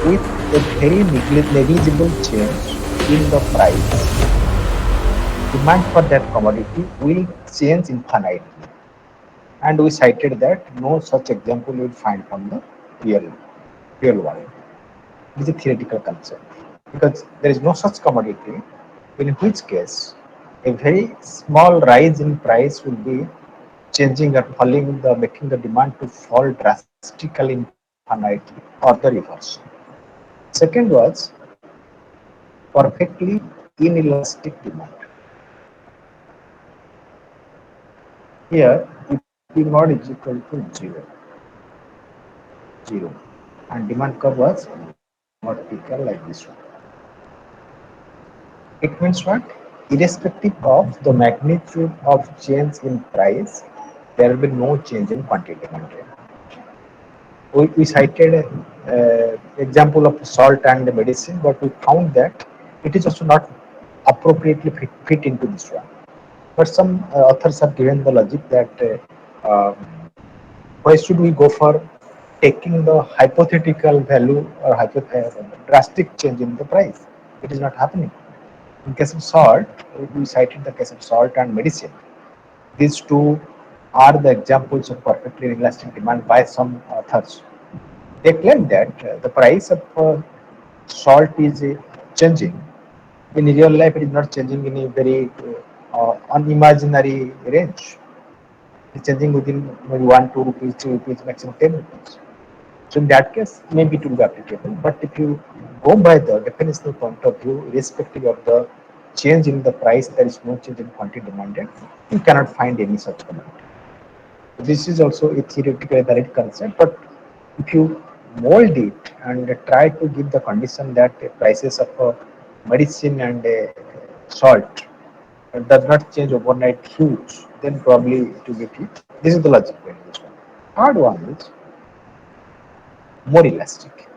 with a very negligible change in the price, demand for that commodity will change infinitely. And we cited that no such example you will find from the real, real world. It is a theoretical concept because there is no such commodity, in which case a very small rise in price will be changing or falling, the making the demand to fall drastically infinitely or the reverse. Second was perfectly inelastic demand. Here, P mod is equal to 0, and demand curve was vertical like this one. It means what? Irrespective of the magnitude of change in price, there will be no change in quantity demanded. We cited example of salt and the medicine, but we found that it is also not appropriately fit into this one. But some authors have given the logic that why should we go for taking the hypothetical value or drastic change in the price? It is not happening. In case of salt, we cited the case of salt and medicine. These two are the examples of perfectly inelastic demand by some authors. They claim that the price of salt is changing. In real life, it is not changing in a very unimaginary range. It's changing within maybe 1, 2 rupees, 3 rupees, maximum 10 rupees. So in that case, maybe it will be applicable. But if you go by the definitional point of view, irrespective of the change in the price, there is no change in quantity demanded. You cannot find any such commodity. This is also a theoretically valid concept, but if you mold it and try to give the condition that the prices of medicine and salt does not change overnight huge, then probably it will be fit. This is the logic behind this one. Third one is more elastic.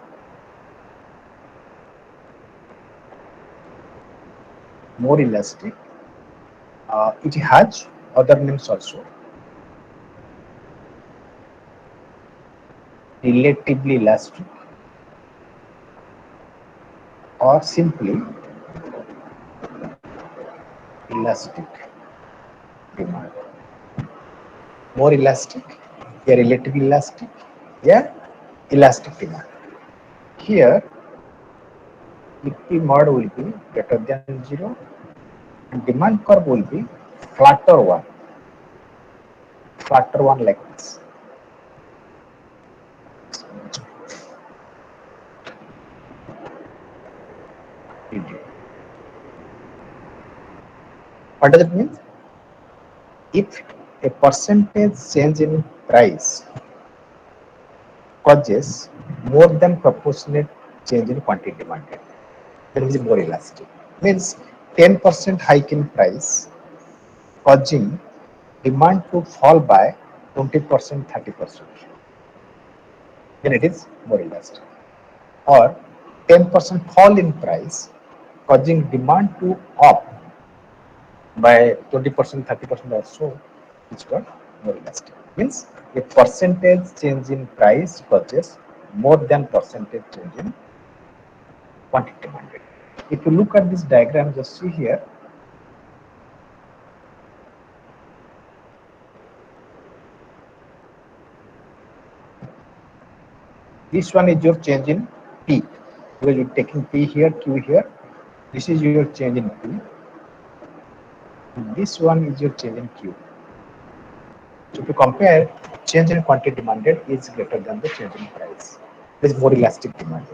More elastic. It has other names also. Relatively elastic or simply elastic demand. More elastic, yeah, relatively elastic, yeah, elastic demand. Here, EP mod will be greater than 0 and demand curve will be flatter one like this. What does it mean? If a percentage change in price causes more than proportionate change in quantity demanded, then it is more elastic. Means 10% hike in price causing demand to fall by 20%, 30%, then it is more elastic. Or 10% fall in price causing demand to up by 20%, 30% or so, it's got more elastic. Means a percentage change in price causes more than percentage change in quantity demanded. If you look at this diagram, just see here, this one is your change in P. Because you're taking P here, Q here. This is your change in P. This one is your change in Q. So if you compare, change in quantity demanded is greater than the change in price. There is more elastic demand.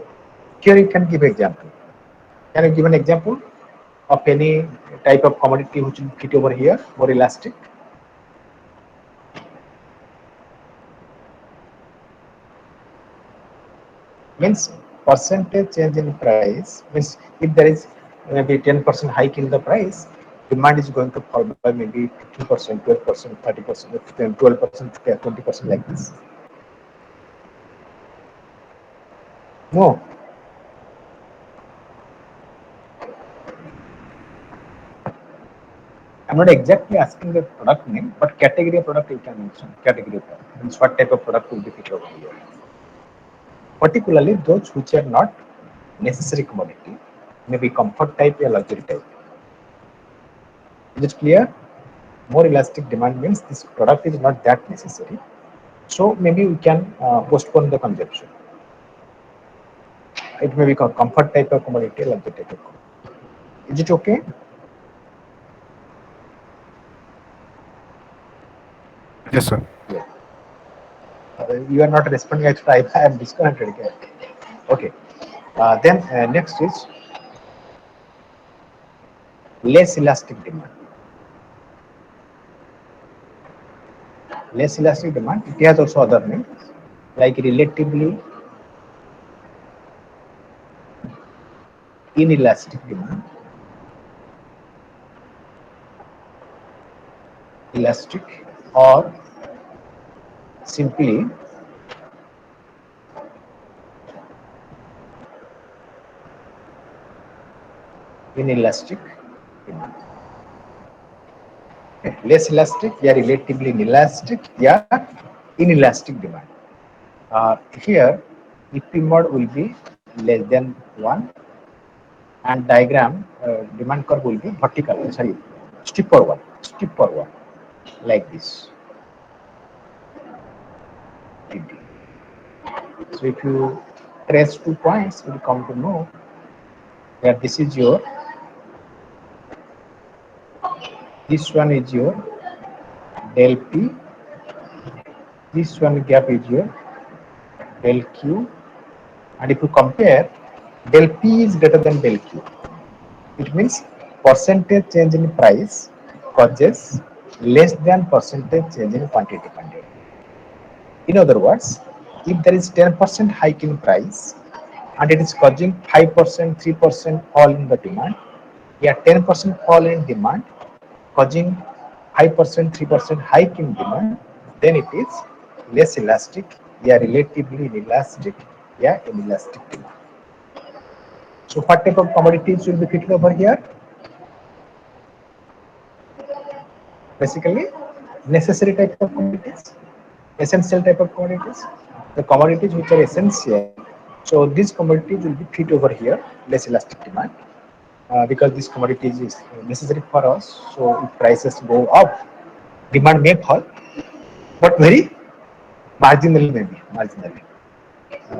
Here you can give example. Can you give an example of any type of commodity which will fit over here, more elastic? Means percentage change in price means if there is maybe 10% hike in the price, demand is going to fall by maybe 15%, 12%, 30%, 12%, 20% like this. No, I'm not exactly asking the product name, but category of product you can mention. Category of product means what type of product will be fit over here. particularly those which are not necessary commodity, maybe comfort type or luxury type. Is it clear? More elastic demand means this product is not that necessary, so maybe we can postpone the consumption. It may be comfort type of commodity, luxury type of commodity. Is it okay? Yes, sir. Yeah. You are not responding. Actually, I am disconnected again. Okay. Then next is less elastic demand. Less elastic demand. It has also other names like relatively inelastic demand, elastic, or simply inelastic demand. Okay. Less elastic, yeah, relatively inelastic, yeah, inelastic demand. Here, EP mod will be less than 1 and diagram demand curve will be vertical, sorry, steeper one, like this. So if you trace 2 points, you will come to know that this one is your del P, this one gap is your del Q, and if you compare, del P is greater than del Q. It means percentage change in price causes less than percentage change in quantity. In other words, if there is 10% hike in price and it is causing 5%, 3% fall in the demand, yeah, 10% fall in demand causing 5%, 3% hike in demand, then it is less elastic, yeah, relatively inelastic, yeah, inelastic demand. So what type of commodities will be fitted over here? Basically, necessary type of commodities, essential type of commodities, the commodities which are essential. So these commodities will be fit over here, less elastic demand, because this commodities is necessary for us. So if prices go up, demand may fall, but very marginally maybe, marginally.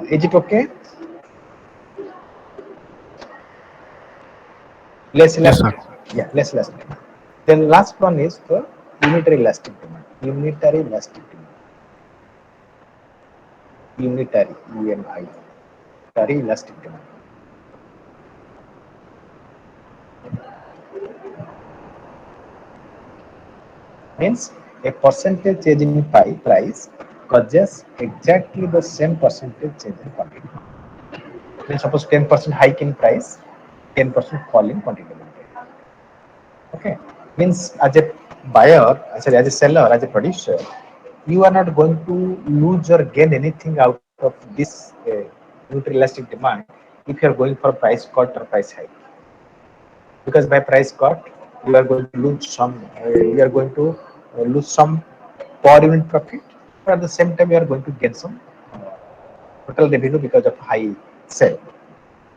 Is it okay? Less Yes, sir. elastic, yeah, less elastic demand. Then last one is the unitary elastic demand. Unitary elastic demand. Unitary, UNI, unitary elastic demand. Means a percentage change in price causes exactly the same percentage change in quantity. Means suppose 10% hike in price, 10% fall in quantity. Okay. Means as a buyer, sorry, as a seller, as a producer, you are not going to lose or gain anything out of this neutral elastic demand if you are going for price cut or price hike. Because by price cut, you are going to lose some, you are going to lose some per unit profit, but at the same time, you are going to gain some total revenue because of high sale.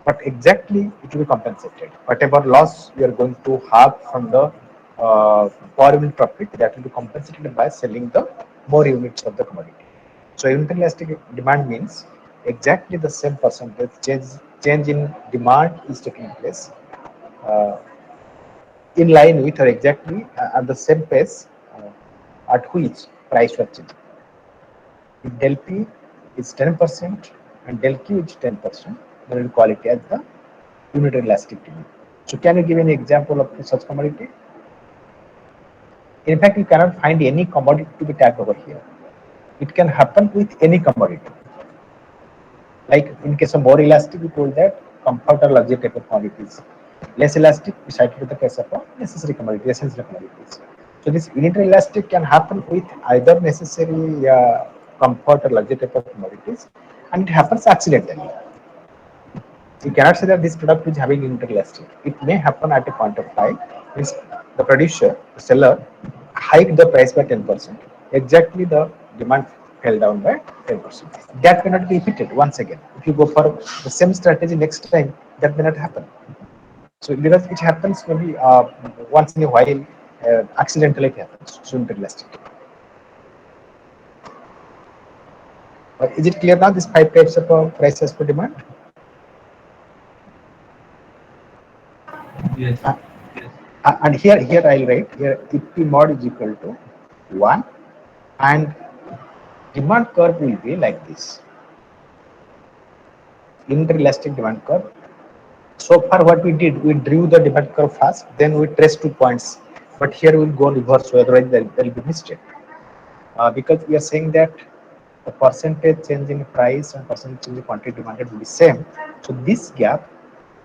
But exactly it will be compensated. Whatever loss you are going to have from the per unit profit, that will be compensated by selling the more units of the commodity. So unit elastic demand means exactly the same percentage change in demand is taking place uh, in line with or exactly at the same pace at which price was changing. If del P is 10% and del Q is 10%, then we will call it as the unit elastic demand. So can you give any example of such commodity? In fact, you cannot find any commodity to be tagged over here. It can happen with any commodity. Like in case of more elastic, we told that comfort or luxury type of commodities. Less elastic, we cited with the case of necessary commodities, essential commodities. So this unitary elastic can happen with either necessary comfort or luxury type of commodities, and it happens accidentally. You cannot say that this product is having unitary elastic. It may happen at a point of time. Means the producer, the seller, hike the price by 10%. Exactly the demand fell down by 10%. That cannot be repeated once again. If you go for the same strategy next time, that may not happen. So because it happens maybe once in a while, accidentally it happens. Shouldn't be elastic. Is it clear now? These five types of prices for demand. Yes. Uh, and here I'll write here EP mod is equal to 1, and demand curve will be like this. Inelastic demand curve. So far what we did, we drew the demand curve first, then we traced 2 points. But here we'll go reverse, otherwise there will be mistake. Because we are saying that the percentage change in price and percentage change in quantity demanded will be same. So this gap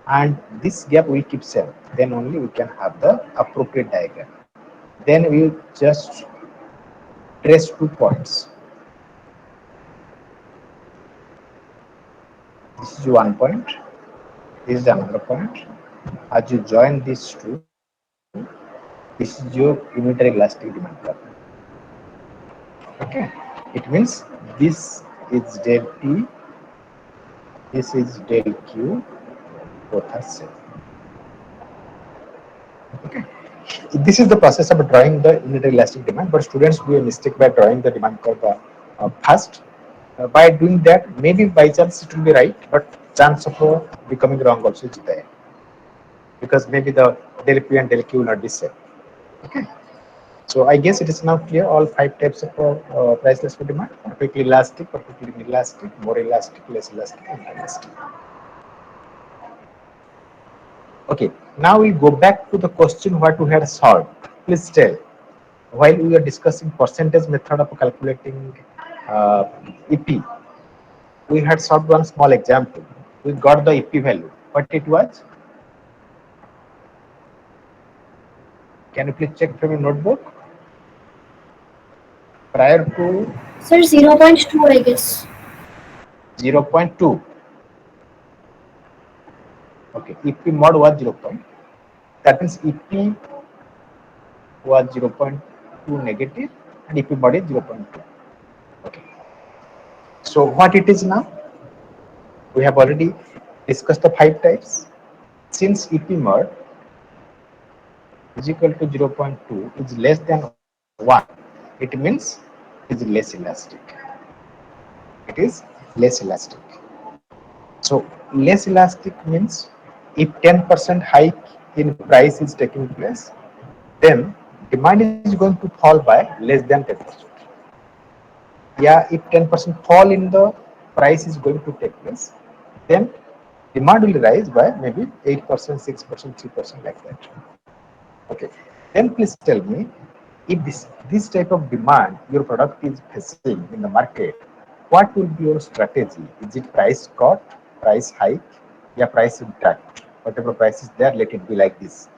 and this gap we keep same. Then only we can have the appropriate diagram. Then we just trace 2 points. This is one point. This is another point. As you join these two, this is your unitary elastic demand curve. Okay, it means this is del P, this is del Q, both are same. Okay, this is the process of drawing the unitary elastic demand, but students do a mistake by drawing the demand curve first. By doing that, maybe by chance it will be right, but chance of becoming wrong also is there, because maybe the del P and del Q will not be same. Okay. So I guess it is now clear all five types of price response demand: perfectly elastic, perfectly inelastic, more elastic, less elastic, and inelastic. Okay, now we go back to the question what we had solved. Please tell, while we are discussing percentage method of calculating EP, we had solved one small example. We got the EP value. What it was? Can you please check from your notebook? Prior to Sir, 0.2, I guess. 0.2. Okay, EP mod was 0. That means EP was 0.2 negative and EP mod is 0.2. Okay. So what it is now? We have already discussed the five types. Since EP mod is equal to 0.2 is less than 1, it means it is less elastic. It is less elastic. So less elastic means if 10% hike in price is taking place, then demand is going to fall by less than 10%. Yeah, if 10% fall in the price is going to take place, then demand will rise by maybe 8%, 6%, 3% like that. Okay. Then please tell me, if this type of demand your product is facing in the market, what will be your strategy? Is it price cut, price hike, yeah, price intact? Whatever price is there, let it be like this.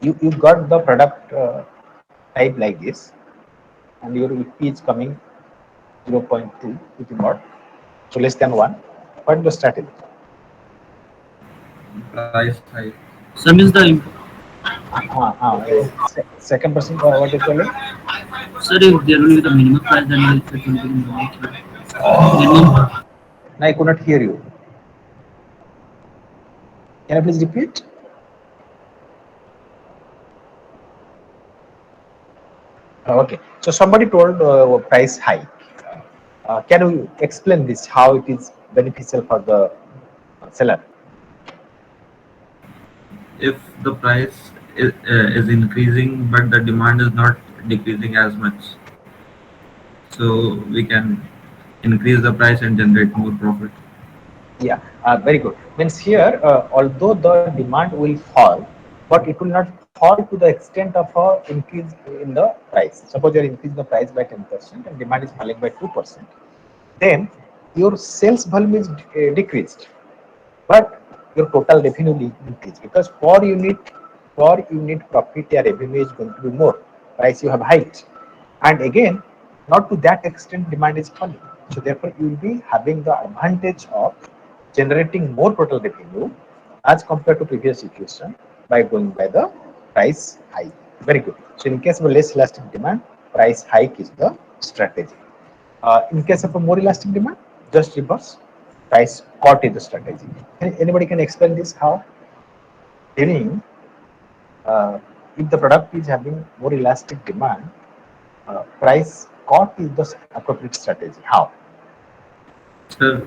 You got the product type like this, and your EP is coming 0.2 if you got, so less than 1. What is the strategy? Price hike. Sir, means the Second person, what is telling? sir, if there will be the minimum price, then it will be minimum. No, I could not hear you. Can you please repeat? Okay, so somebody told price hike. Can you explain this, how it is beneficial for the seller? If the price is increasing, but the demand is not decreasing as much, so we can increase the price and generate more profit. Yeah, very good. Means here, although the demand will fall, but it will not fall to the extent of a increase in the price. Suppose you are increasing the price by 10% and demand is falling by 2%. Then your sales volume is decreased, but your total revenue will increase, because per unit profit or revenue is going to be more. Price you have hiked, and again, not to that extent demand is falling. So therefore, you will be having the advantage of generating more total revenue as compared to previous situation by going by the price hike. Very good. So in case of a less elastic demand, price hike is the strategy. In case of a more elastic demand, just reverse. Price cut is the strategy. Anybody can explain this how? During if the product is having more elastic demand, price cut is the appropriate strategy. How? So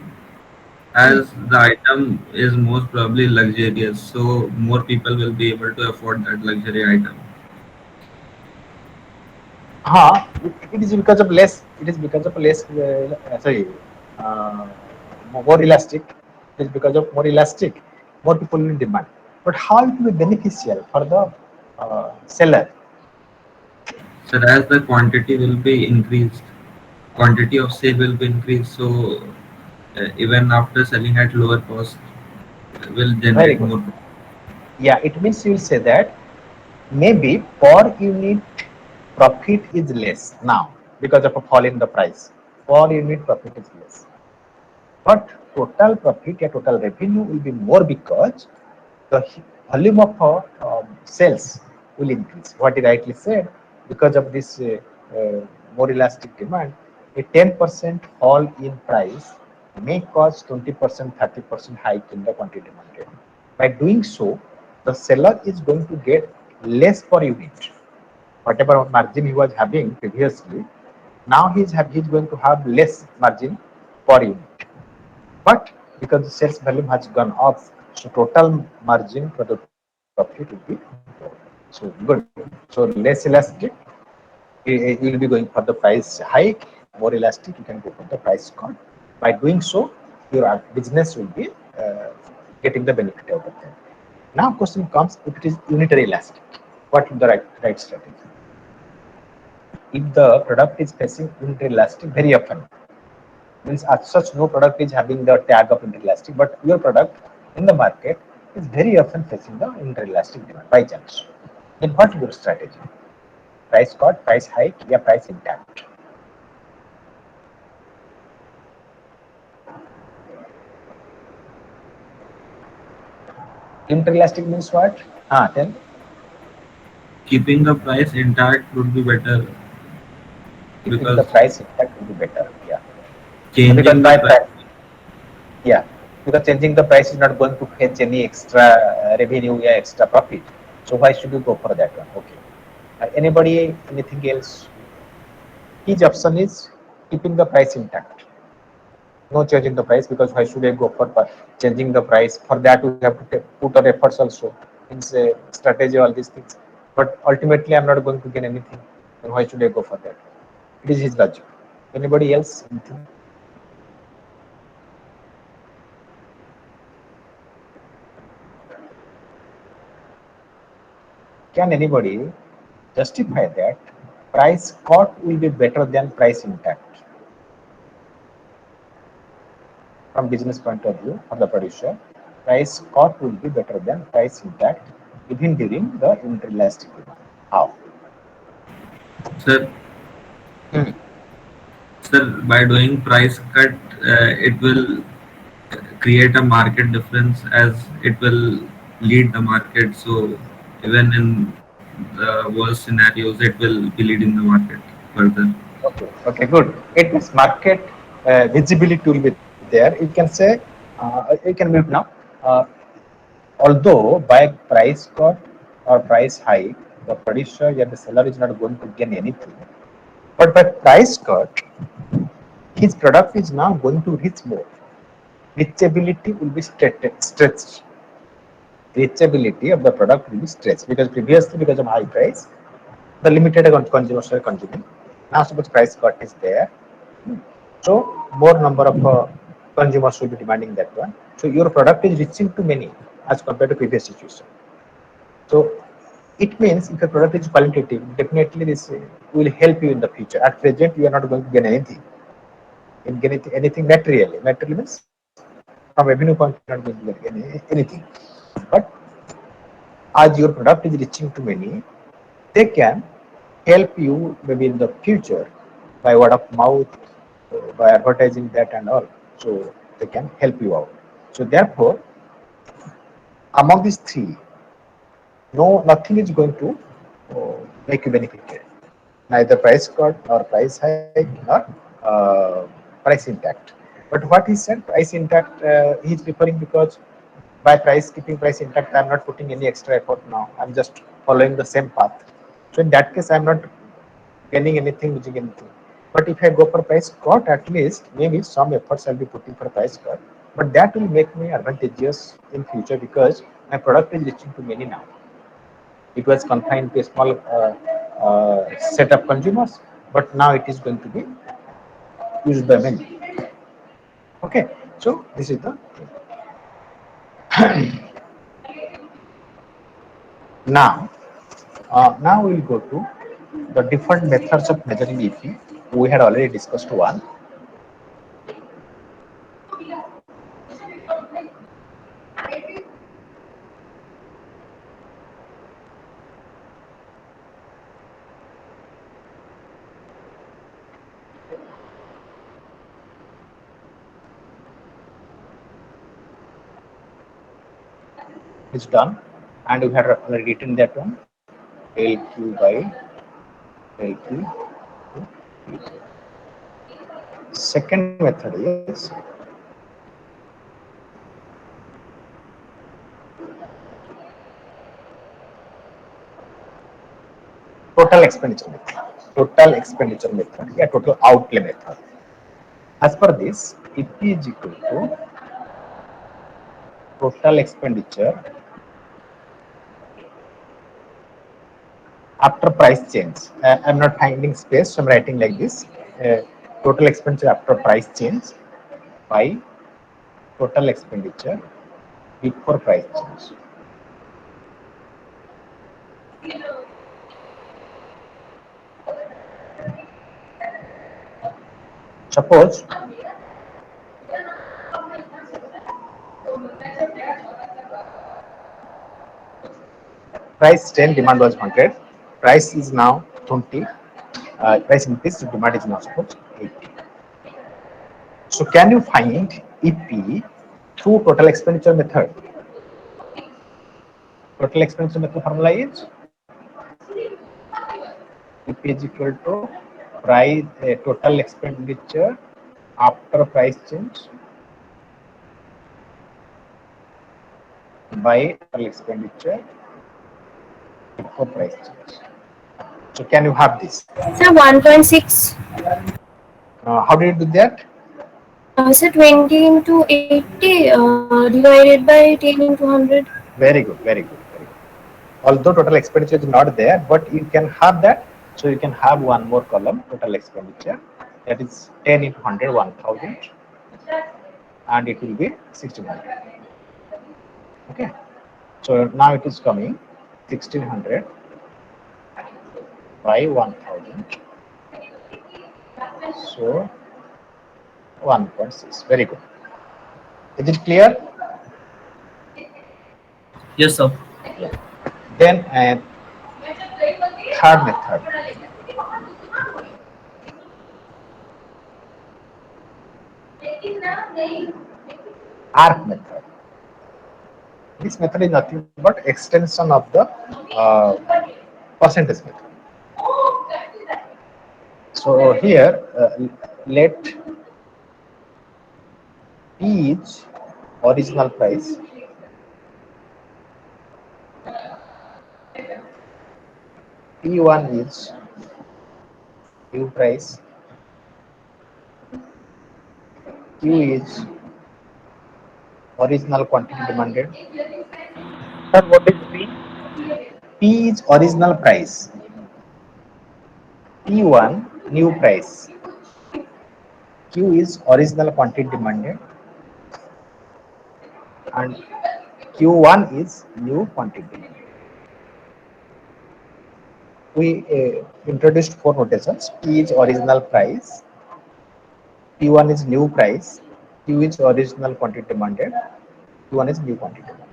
as the item is most probably luxurious, so more people will be able to afford that luxury item. It is because of less. It is because of less. Sorry, uh, more elastic. It is because of more elastic. More people will demand. But how it will be beneficial for the seller? So as the quantity will be increased, quantity of sale will be increased. So even after selling at lower cost, will Very generate good. more. Yeah, it means you will say that maybe per unit profit is less now because of a fall in the price. Per unit profit is less. But total profit or total revenue will be more because the volume of sales will increase. What he rightly said, because of this more elastic demand, a 10% fall in price may cause 20%, 30% hike in the quantity demanded. By doing so, the seller is going to get less per unit. Whatever margin he was having previously, now he's going to have less margin per unit. But because the sales volume has gone up, so total margin for the profit will be low. So good. So less elastic, you will be going for the price hike. More elastic, you can go for the price cut. By doing so, your business will be getting the benefit out of that. Now, question comes: if it is unitary elastic, what is the right strategy? If the product is facing unitary elastic very often, means as such no product is having the tag of interelastic, but your product in the market is very often facing the interelastic demand by chance. Then what is your strategy? Price cut, price hike, yeah, price intact. Interelastic means what? Tell. Keeping the price intact would be better Keeping the because price intact will be better. Yeah, because changing the by price. yeah, because changing the price is not going to fetch any extra revenue, yeah, extra profit. So why should you go for that one? Okay. Anybody, anything else? Each option is keeping the price intact. No change in the price, because why should I go for changing the price? For that we have to put our efforts also. Means strategy, all these things. But ultimately I'm not going to gain anything. Then why should I go for that? It is his logic. Anybody else? Anything? Can anybody justify that price cut will be better than price intact from business point of view for the producer? Price cut will be better than price intact even during the interelastic demand. How? Sir, Hmm. sir, by doing price cut, it will create a market difference as it will lead the market. So even in the worst scenarios, it will be leading the market further. Okay, good. It means market visibility will be there. You can say, you can mute now. Uh, Although by price cut or price hike, the producer or the seller is not going to gain anything. But by price cut, his product is now going to reach more. Reachability will be stretched. Reachability of the product will be stretched, because previously, because of high price, the limited consumers are consuming. Now suppose price cut is there, so more number of consumers will be demanding that one. So your product is reaching to many as compared to previous situation. So it means if your product is qualitative, definitely this will help you in the future. At present, you are not going to gain anything. In gain anything materially. Materially means from revenue point, you are not going to get anything. But as your product is reaching to many, they can help you maybe in the future by word of mouth, by advertising that and all. So they can help you out. So therefore, among these three, no, nothing is going to make you benefited. Neither price cut nor price hike nor price impact. But what he said, price impact, he is referring because by price keeping price intact, I am not putting any extra effort now. I'm just following the same path. So in that case, I'm not gaining anything, losing anything. But if I go for price cut, at least maybe some efforts I'll be putting for price cut. But that will make me advantageous in future because my product is reaching to many now. It was confined to a small set of consumers, but now it is going to be used by many. Okay, so this is the now. Now we'll go to the different methods of measuring EP. We had already discussed one. It's done, and we had already written that one. LQ by LQ. Second method is total expenditure method. Total expenditure method, yeah, total outlay method. As per this, EP is equal to total expenditure after price change. I'm not finding space, so I'm writing like this. Total expenditure after price change by total expenditure before price change. Suppose price 10, demand was 100, price is now 20, price increase, demand is now suppose 80. So can you find EP through total expenditure method? Total expenditure method formula is EP is equal to price total expenditure after price change by total expenditure before price change. So can you have this? Sir, 1.6. How did you do that? Sir, 20 into 80 divided by 10 into 100. Very good, very good, very good. Although total expenditure is not there, but you can have that. So you can have one more column, total expenditure, that is 10 into 100, 1000, and it will be 1600. Okay. So now it is coming 1600 by 1000. So 1.6. Very good. Is it clear? Yes, sir. Yeah. Then third method. ARC method. This method is nothing but extension of the percentage method. So here, let P is original price, P1 is new price, Q is original quantity demanded. Sir, what is P? P is original price, P1 new price, Q is original quantity demanded, and Q1 is new quantity demanded. We introduced four notations. P is original price, P1 is new price, Q is original quantity demanded, Q1 is new quantity demanded.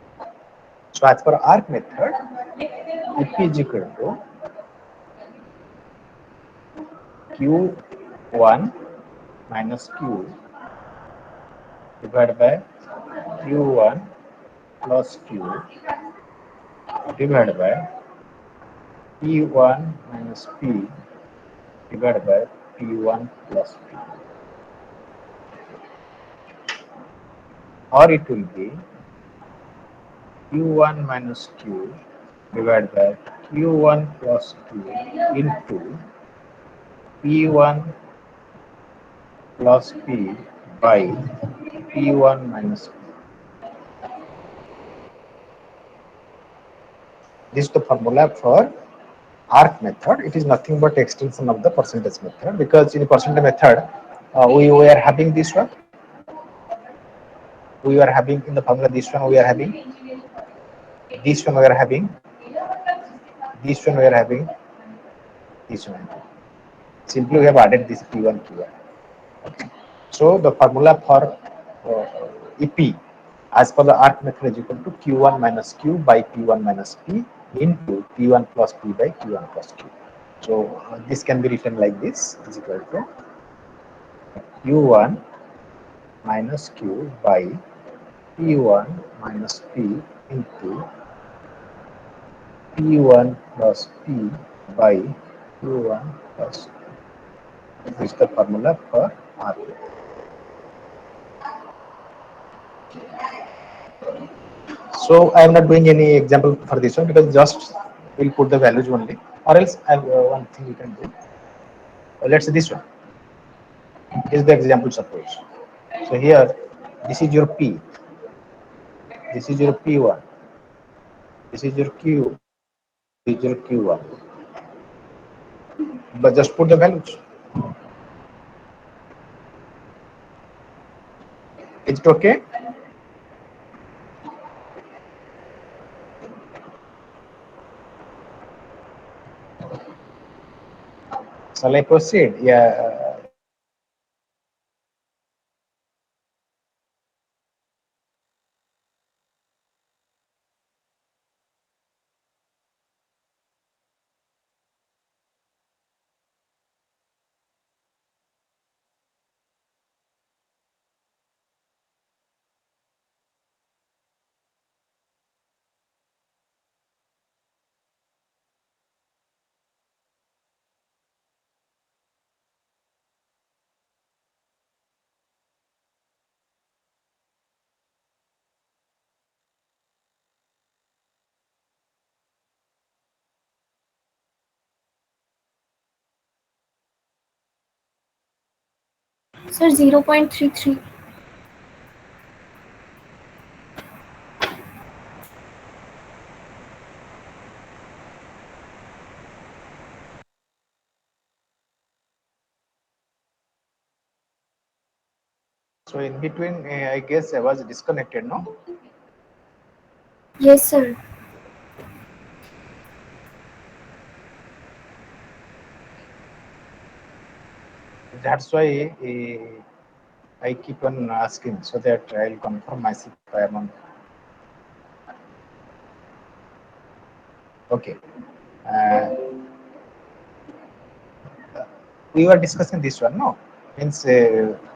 So as per ARC method, EP is equal to Q1 minus Q divided by Q1 plus Q divided by P1 minus P divided by P1 plus P, or it will be Q1 minus Q divided by Q1 plus Q into P1 plus P by P1 minus P. This is the formula for ARC method. It is nothing but extension of the percentage method, because in percentage method we were having this one. We are having in the formula this one. We are having this one. We are having this one. We are having this one. Simply we have added this P1 Q1. Okay. So the formula for EP as per the ARC method is equal to Q1 minus Q by P1 minus P into P1 plus P by Q1 plus Q. So this can be written like this, is equal to Q1 minus Q by P1 minus P into P1 plus P by Q1 plus Q. This is the formula for ARC. So I am not doing any example for this one, because just we'll put the values only, or else I have one thing you can do. Let's say this one is the example, suppose. So here, this is your P, this is your P1, this is your Q, this is your Q1. But just put the values. Is it okay? Shall I proceed? Yeah. Sir, 0.33. So in between, I guess I was disconnected, no? Yes, sir. That's why I keep on asking, so that I'll confirm myself if I am on. Okay. We were discussing this one, no? Means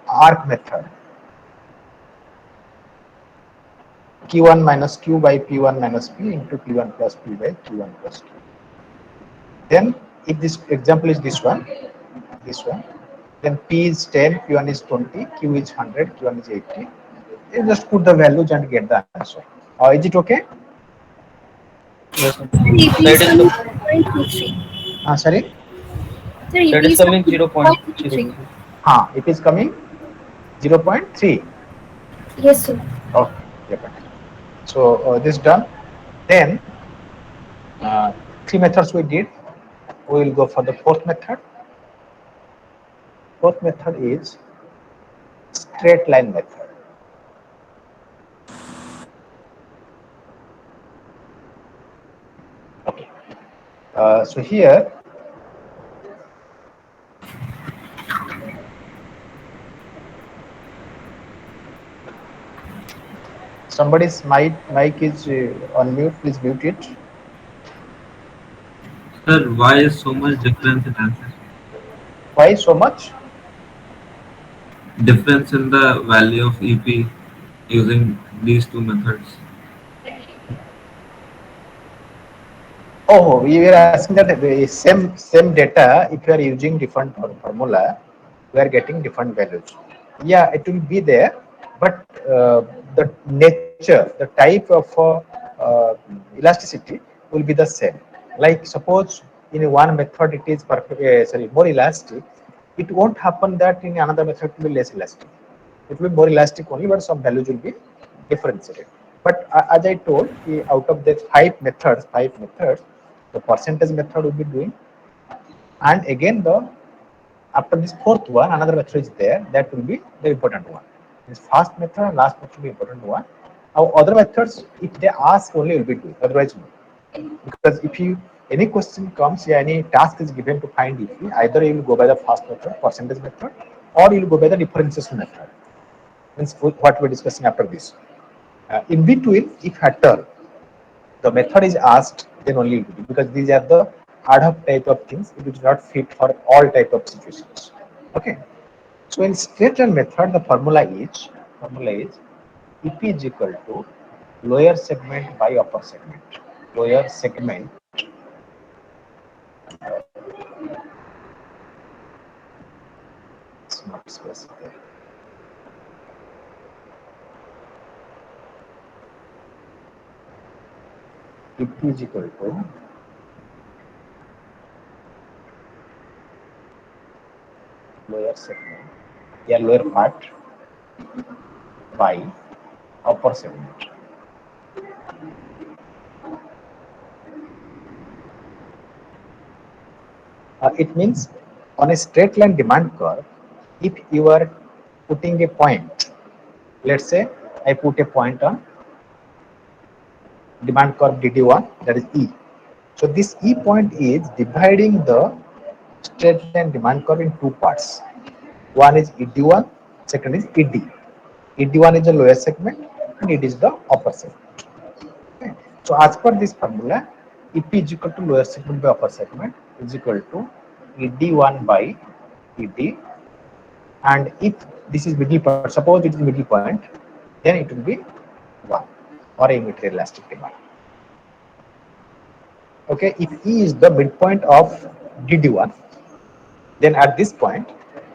ARC method. Q1 minus Q by P1 minus P into P1 plus P by Q1 plus Q. Then if this example is this one, then P is 10, Q1 is 20, Q is 100, Q1 is 80. You just put the values and get the answer. Is it okay? Yes, sir. Sir, EP That is is coming the 0.33. Sorry? Sir, EP that is is coming coming 0.33. 0.03. It is coming 0.3. Yes, sir. Okay. Yeah, so this done. Then three methods we did. We will go for the fourth method. Fourth method is straight line method. Okay. So here, somebody's mic is on mute. Please mute it. Sir, why is so much difference in answer? Why so much? Difference in the value of EP using these two methods. Oh, we were asking that the same data. If you are using different formula, we are getting different values. Yeah, it will be there, but the nature, the type of elasticity will be the same. Like suppose in one method it is perfect, sorry, more elastic. It won't happen that in another method it will be less elastic. It will be more elastic only, but some values will be differentiated. But as I told, out of the five methods, the percentage method will be doing, and again the after this fourth one, another method is there that will be the important one. This first method and last method will be important one. Our other methods, if they ask only, will be doing, otherwise no. Because if you any question comes, yeah, any task is given to find if either you will go by the first method, percentage method, or you will go by the differentiation method. Means what we're discussing after this. In between, if at all the method is asked, then only it will be, because these are the ad hoc type of things which do not fit for all type of situations. Okay. So in straight line method, the formula is EP is equal to lower segment by upper segment. Lower segment it's not specified. EP is equal to lower segment, yeah, lower part by upper segment. It means on a straight line demand curve, if you are putting a point, let's say I put a point on demand curve DD1, that is E. So this E point is dividing the straight line demand curve in two parts. One is ED1, second is ED. ED1 is the lower segment and ED is the upper segment. Okay. So as per this formula, EP is equal to lower segment by upper segment is equal to ED1 by ED, and if this is middle point, suppose it is middle point, then it will be 1 or a unitary elastic demand. Okay, if E is the midpoint of DD1, then at this point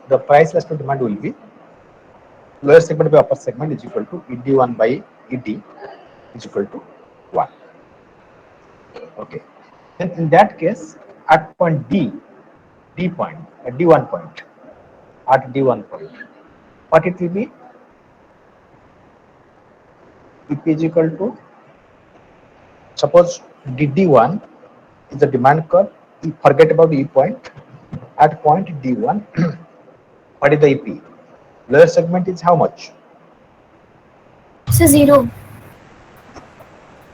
the price elastic demand will be lower segment by upper segment is equal to ED1 by ED is equal to 1. Okay, then in that case, at point D point, at D1 point, at D1 point, what it will be? EP is equal to, suppose DD1 is the demand curve. Forget about E point. At point D1, what is the EP? Lower segment is how much? So 0.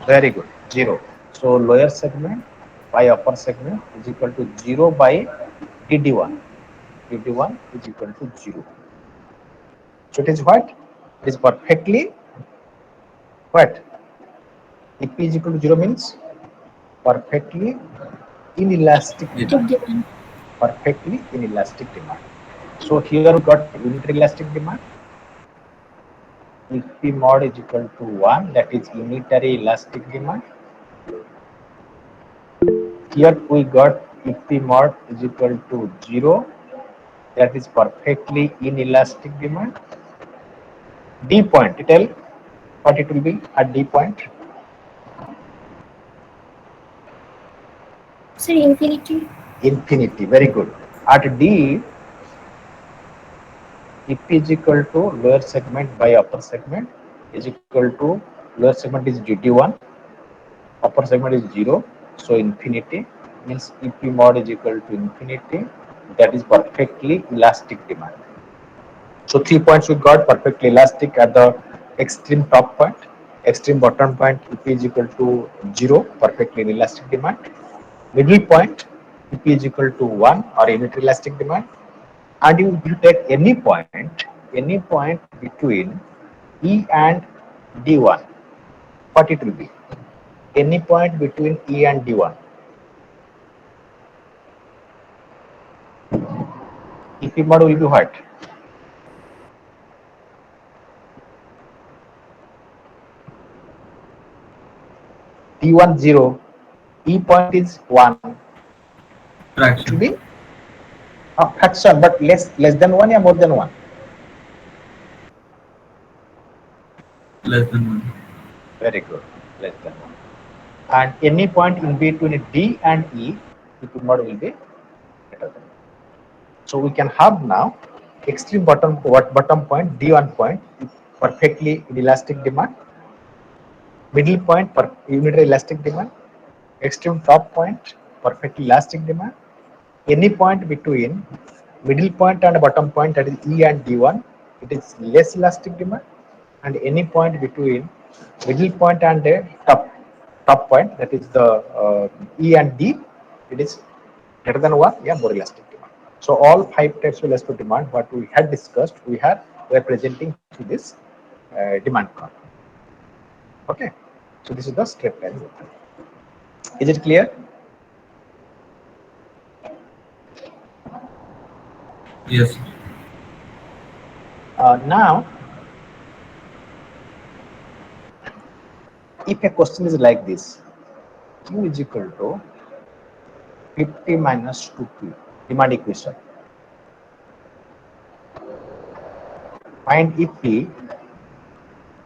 Very good, 0. So lower segment by upper segment is equal to 0 by DD1. DD1 is equal to 0. So it is what? It is perfectly what? EP is equal to 0 means perfectly inelastic demand. Perfectly inelastic demand. So here we got unitary elastic demand. EP mod is equal to 1, that is unitary elastic demand. Here we got EP mod is equal to 0, that is perfectly inelastic demand. D point, tell what it will be at D point. Sir, infinity. Infinity, very good. At D, EP is equal to lower segment by upper segment is equal to lower segment is DD1, upper segment is 0. So infinity means EP mod is equal to infinity, that is perfectly elastic demand. So 3 points we got: perfectly elastic at the extreme top point, extreme bottom point EP is equal to 0, perfectly inelastic demand. Middle point EP is equal to 1 or unitary elastic demand. And you will take any point between E and D1, what it will be? Any point between E and D1. EP mod will be what? D1 0, E point is 1. It should Fraction. be a fraction, but less than 1 or more than 1. Less than 1. Very good. Less than 1. And any point in between D and E, the P mod will be greater than 1. So we can have now extreme bottom point D1 point perfectly inelastic demand, middle point per unitary elastic demand, extreme top point perfectly elastic demand, any point between middle point and bottom point, that is E and D1, it is less elastic demand, and any point between middle point and top point, that is the E and D, it is greater than 1, yeah, more elastic demand. So all 5 types of elastic demand what we had discussed, we are presenting through this demand curve. Okay, so this is the straight line method. Is it clear? Yes. Now, if a question is like this, Q is equal to 50 minus 2P, demand equation. Find if P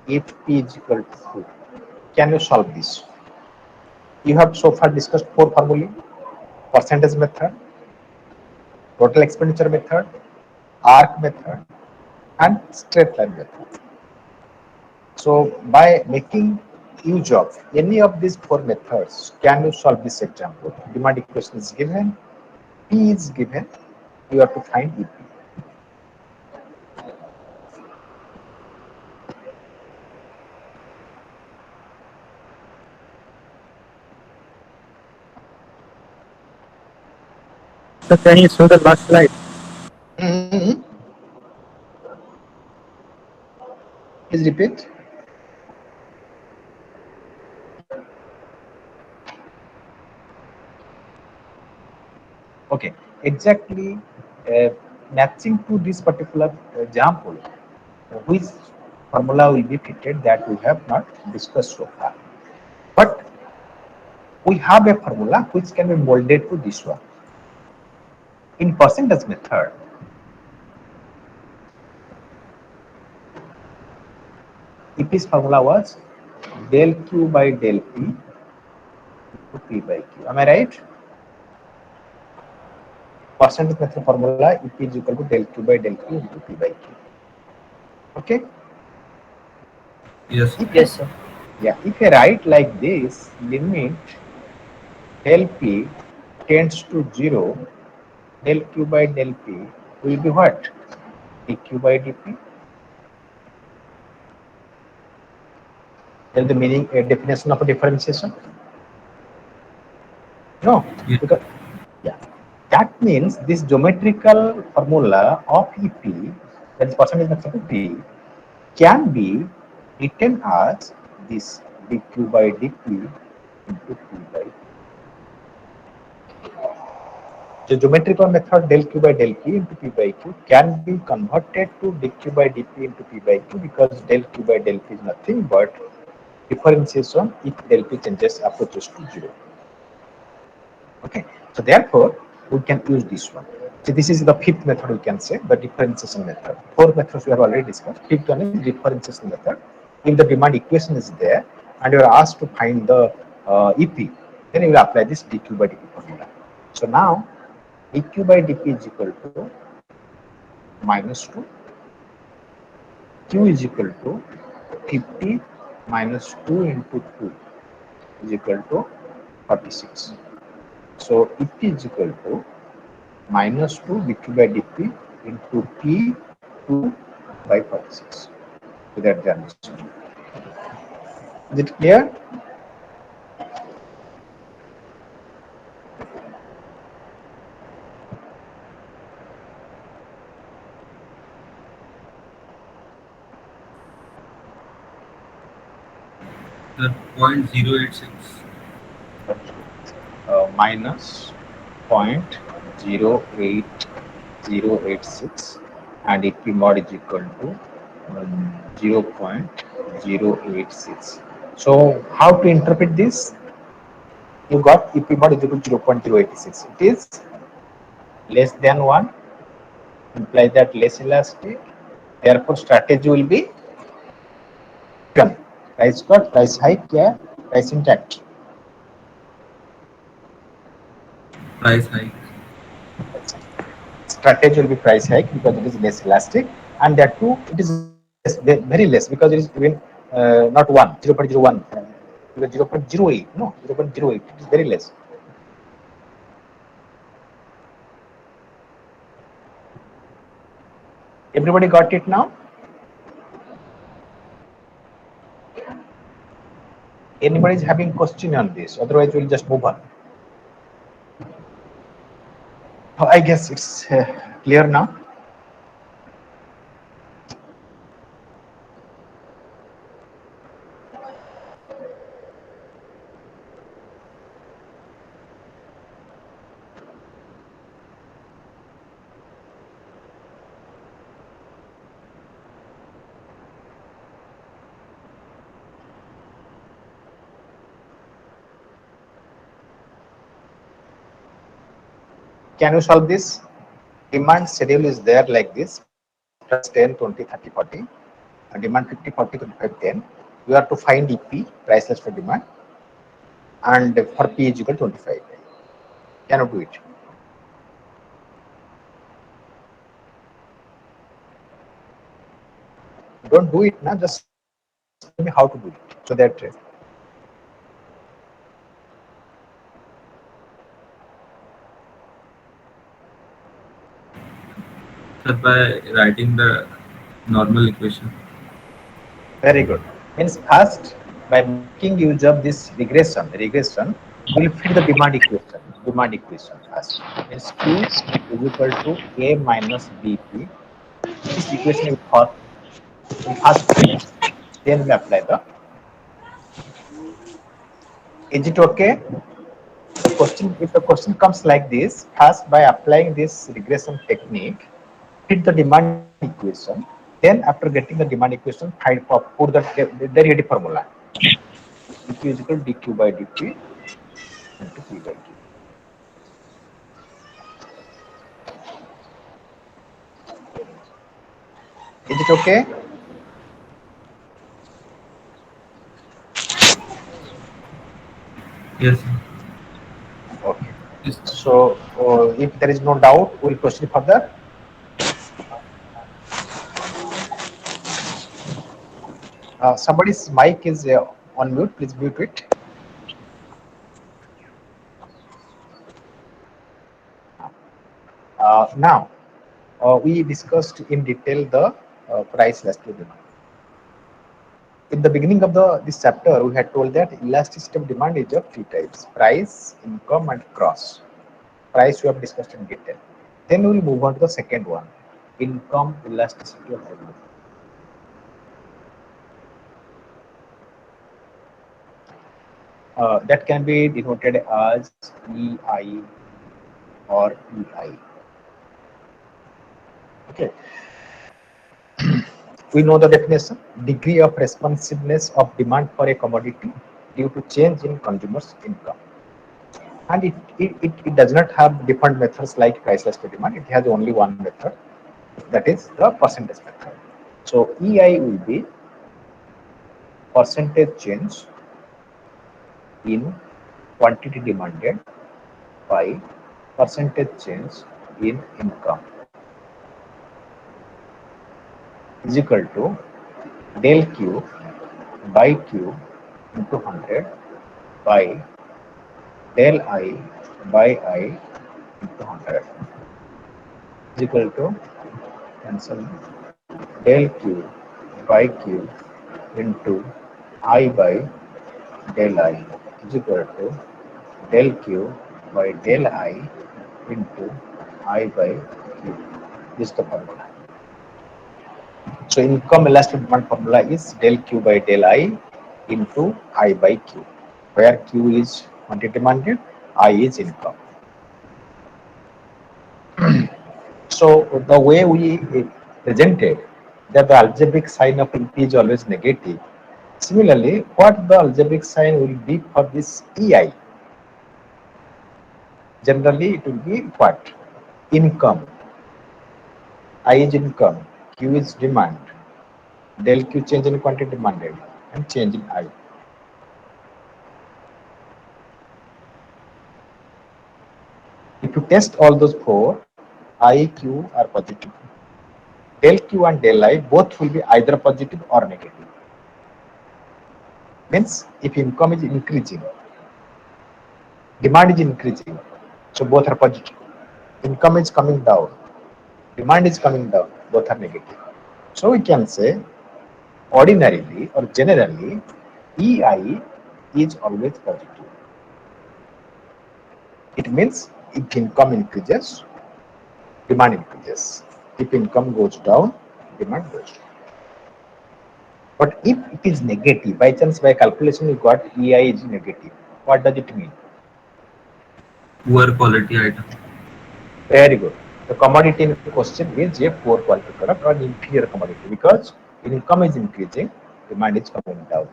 is equal to 2. Can you solve this? You have so far discussed 4 formulae: percentage method, total expenditure method, arc method, and straight line method. So by making use of any of these 4 methods, can you solve this example? Demand equation is given, P is given, you have to find EP. So can you show the last slide? Please repeat. Okay, exactly matching to this particular example, which formula will be fitted, that we have not discussed so far. But we have a formula which can be molded to this one. In percentage method, EP's formula was del Q by del P to P by Q. Am I right? Percentage method formula, EP is equal to del Q by del Q into P by Q. Okay? Yes. Yes, sir. Yeah, if I write like this, limit del P tends to 0, del Q by del P will be what? dq by dp. Then the meaning, definition of a differentiation? No, Yeah. because, yeah, that means this geometrical formula of EP, that is percentage method of P, can be written as this dq by dp into P by Q. The geometrical method del Q by del P into P by Q can be converted to dq by dp into P by Q, because del Q by del P is nothing but differentiation if del P changes approaches to 0. Okay, so therefore we can use this one. So this is the 5th method, we can say, the differentiation method. 4 methods we have already discussed. 5th one is differentiation method. If the demand equation is there and you are asked to find the EP, then you will apply this dq by dp formula. So now dq by dp is equal to minus 2, q is equal to 50 minus 2 into 2 is equal to 46. So EP is equal to minus 2 dq by dp into P2 by 46. So that the answer. Is it clear? Sir, 0.086. Minus 0.08086, and EP mod is equal to 0.086. So how to interpret this? you got EP mod is equal to 0.086. It is less than 1, implies that less elastic. Therefore, strategy will be done. Price cut, price hike, yeah, price intact. Price hike. Strategy will be price hike because it is less elastic, and that too it is less, very less, because it is even not 1, 0.01, 0.08, no, 0.08, it is very less. Everybody got it now? Anybody is having question on this? Otherwise, we'll just move on. I guess it's clear now. Can you solve this? Demand schedule is there like this: price 10, 20, 30, 40. Demand 50, 40, 25, 10. You have to find EP, price less for demand, and for P is equal to 25. Can you do it? Don't do it now, just tell me how to do it, so that Sir, by writing the normal equation. very good. Means first, by making use of this regression, we will fit the demand equation. Demand equation first. Means Q is equal to A minus BP. This equation will first fit. Then we apply the. Is it okay? The question, if the question comes like this, first by applying this regression technique, fit the demand equation. Then after getting the demand equation, find put the derivative formula. dq is equal to dq by dt into p by q. Is it okay? Yes, sir. Okay. Yes. So if there is no doubt, we'll proceed further. Somebody's mic is on mute. Please mute it. Now, we discussed in detail the price elasticity demand. In the beginning of this chapter, we had told that elasticity of demand is of three types: price, income, and cross. Price we have discussed in detail. Then we will move on to the second one: income elasticity of demand. That can be denoted as EI or EI. Okay. We know the definition: degree of responsiveness of demand for a commodity due to change in consumers' income. And it does not have different methods like price elasticity demand. It has only one method, that is the percentage method. So EI will be percentage change in quantity demanded by percentage change in income is equal to del Q by Q into 100 by del I by I into 100 is equal to cancel del Q by Q into I by del I is equal to del Q by del I into I by Q. This is the formula. So income elastic demand formula is del Q by del I into I by Q, where Q is quantity demanded, I is income. So the way we presented that the algebraic sign of EP is always negative. Similarly, what the algebraic sign will be for this EI? Generally, it will be what? Income. I is income, Q is demand, del Q change in quantity demanded, and change in I. If you test all those four, I, Q are positive. Del Q and del I both will be either positive or negative. Means if income is increasing, demand is increasing, so both are positive. Income is coming down, demand is coming down, both are negative. So we can say ordinarily or generally EI is always positive. It means if income increases, demand increases. If income goes down, demand goes down. But if it is negative, by chance by calculation we got EI is negative, what does it mean? Poor quality item. Very good. The commodity in question is a poor quality product or an inferior commodity because income is increasing, demand is coming down.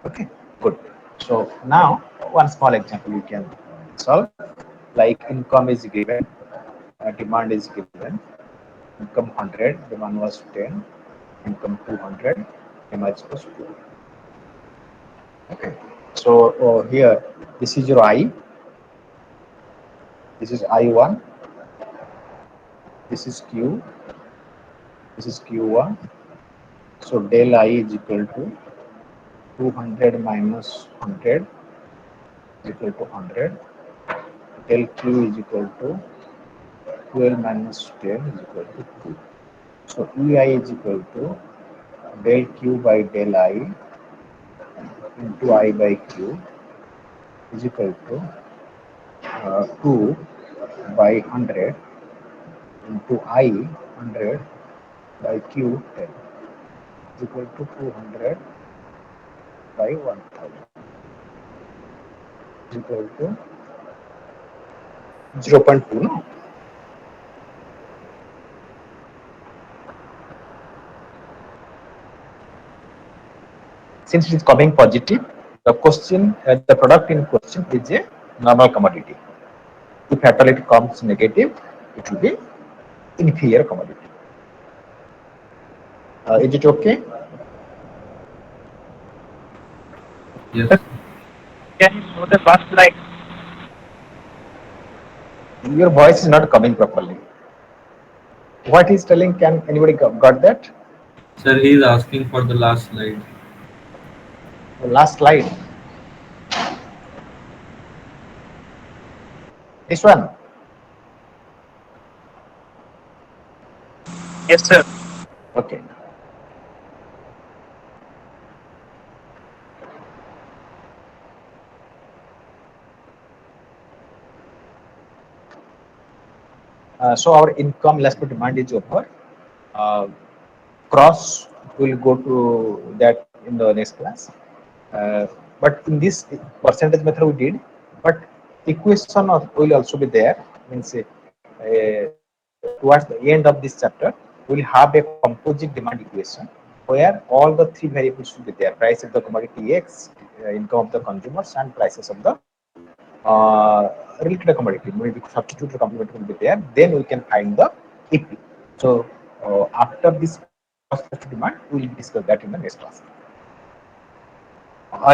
Okay, good. So now one small example we can solve. Like income is given, demand is given. Income 100, demand was 10. Income 200, demand was 2. Okay. So here this is your I. This is I1. This is Q. This is Q1. So del I is equal to 200 minus 100 is equal to 100. Del Q is equal to 12 minus 10 is equal to 2. So EI is equal to del Q by del I into I by Q is equal to 2 by 100 into I 100 by Q 10 is equal to 200 by 1000 is equal to 0.2. No? Since it is coming positive, the question, the product in question is a normal commodity. If at all it comes negative, it will be inferior commodity. Is it okay? Yes. Can you show the first slide? Your voice is not coming properly. What he's telling, can anybody got that? Sir, he is asking for the last slide. The last slide. This one. Yes, sir. Okay. So our income less to demand is over. Cross will go to that in the next class. But in this percentage method we did, but equation will also be there. Means towards the end of this chapter, we will have a composite demand equation where all the three variables should be there: price of the commodity X, income of the consumers, and prices of the related commodity. Maybe substitute the complement will be there. Then we can find the EP. So after this demand, we will discuss that in the next class.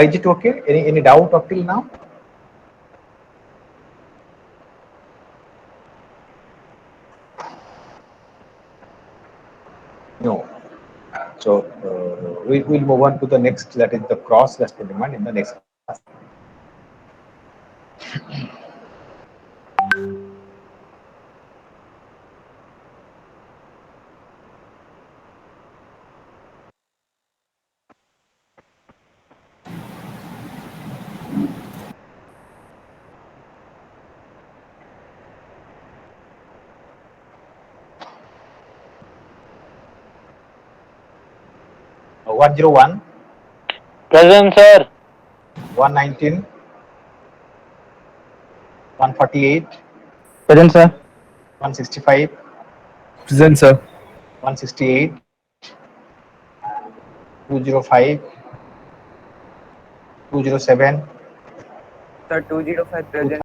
Is it okay? Any doubt up till now? No. So we will move on to the next, that is the cross elastic demand in the next class. Uh, 101, Present, sir. 119, 148, Present, sir. 165, Present, sir. 168, 205, 207, Sir, 205 present.